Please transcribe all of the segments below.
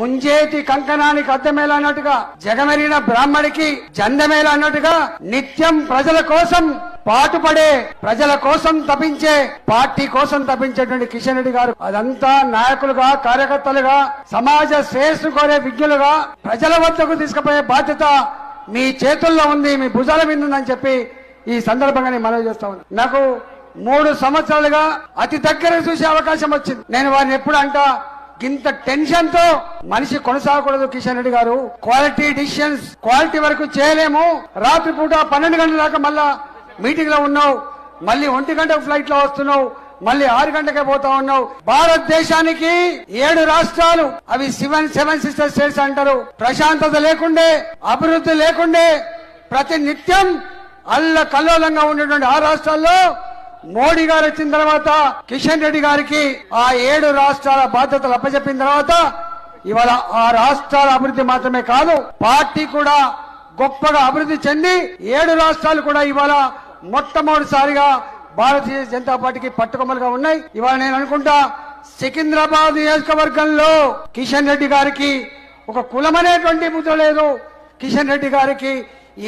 ముంజేతి కంకణానికి అద్దమేలా అన్నట్టుగా జగమెరిగిన బ్రాహ్మడికి జందమేలా అన్నట్టుగా నిత్యం ప్రజల కోసం పాటుపడే, ప్రజల కోసం తపించే, పార్టీ కోసం తపించేటువంటి కిషన్ రెడ్డి గారు అదంతా నాయకులుగా, కార్యకర్తలుగా, సమాజ శ్రేయస్సు కోరే విజ్ఞులుగా ప్రజల వద్దకు తీసుకుపోయే బాధ్యత మీ చేతుల్లో ఉంది, మీ భుజాల మీద ఉందని చెప్పి ఈ సందర్భంగా నేను మనవి చేస్తా ఉన్నాను. నాకు 3 సంవత్సరాలుగా అతి దగ్గర చూసే అవకాశం వచ్చింది. నేను వారిని ఎప్పుడు అంటా, ఇంత టెన్షన్ తో మనిషి కొనసాగకూడదు కిషన్ రెడ్డి గారు. క్వాలిటీ డిసిషన్స్ క్వాలిటీ వరకు చేయలేము. రాత్రి పూట 12 గంటల దాకా మళ్ళా మీటింగ్ లో ఉన్నావు, మళ్ళీ 1 గంట ఫ్లైట్ లో వస్తున్నావు, మళ్ళీ 6 గంటకే పోతా ఉన్నావు. భారతదేశానికి 7 రాష్ట్రాలు, అవి సెవెన్ సిస్టర్ స్టేట్స్ అంటారు. ప్రశాంతత లేకుండే, అభివృద్ధి లేకుండే, ప్రతి నిత్యం అల్ల కల్లోలంగా ఉన్నటువంటి ఆ రాష్ట్రాల్లో మోడీ గారు వచ్చిన తర్వాత కిషన్ రెడ్డి గారికి ఆ 7 రాష్ట్రాల బాధ్యతలు అప్పచెప్పిన తర్వాత ఇవాళ ఆ రాష్ట్రాల అభివృద్ధి మాత్రమే కాదు, పార్టీ కూడా గొప్పగా అభివృద్ధి చెంది 7 రాష్ట్రాలు కూడా ఇవాళ మొట్టమొదటిసారిగా భారతీయ జనతా పార్టీకి పట్టుకొమ్మలుగా ఉన్నాయి. ఇవాళ నేను అనుకుంటా, సికింద్రాబాద్ నియోజకవర్గంలో కిషన్ రెడ్డి గారికి ఒక కులమనేటువంటి ముద్ర లేదు. కిషన్ రెడ్డి గారికి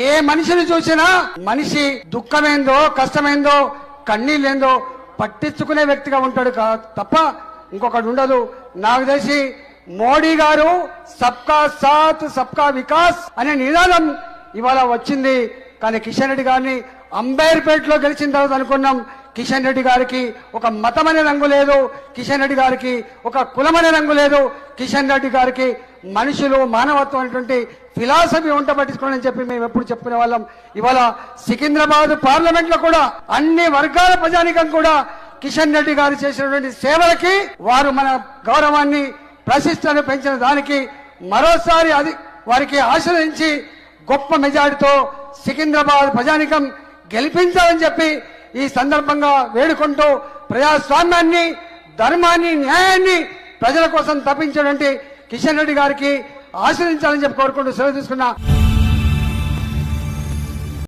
ఏ మనిషిని చూసినా మనిషి దుఃఖమేందో, కష్టమేందో, కన్నీళ్ళేందో పట్టించుకునే వ్యక్తిగా ఉంటాడు తప్ప ఇంకొకటి ఉండదు. నాకు తెలిసి మోడీ గారు సబ్కా సాత్ సబ్కా వికాస్ అనే నినాదం ఇవాళ వచ్చింది. కానీ కిషన్ రెడ్డి గారిని అంబేర్పేటలో గెలిచిన తర్వాత అనుకున్నాం, కిషన్ రెడ్డి గారికి ఒక మతం అనే రంగు లేదు, కిషన్ రెడ్డి గారికి ఒక కులం అనే రంగు లేదు, కిషన్ రెడ్డి గారికి మనుషులు, మానవత్వం అనేటువంటి ఫిలాసఫీ ఉంట పట్టించుకోండి చెప్పి మేము ఎప్పుడు చెప్పుకునే వాళ్ళం. ఇవాళ సికింద్రాబాద్ పార్లమెంట్ లో కూడా అన్ని వర్గాల ప్రజానికం కూడా కిషన్ రెడ్డి గారు చేసినటువంటి సేవలకి, వారు మన గౌరవాన్ని, ప్రతిష్టను పెంచిన దానికి మరోసారి అది వారికి ఆశ్రయించి గొప్ప మెజారిటీతో సికింద్రాబాద్ ప్రజానికం గెలిపించాలని చెప్పి ఈ సందర్భంగా వేడుకుంటూ ప్రజాస్వామ్యాన్ని, ధర్మాన్ని, న్యాయాన్ని ప్రజల కోసం తప్పించినటువంటి కిషన్ రెడ్డి గారికి ఆశ్రయించాలని చెప్పి కోరుకుంటూ సెలవు తీసుకున్నా.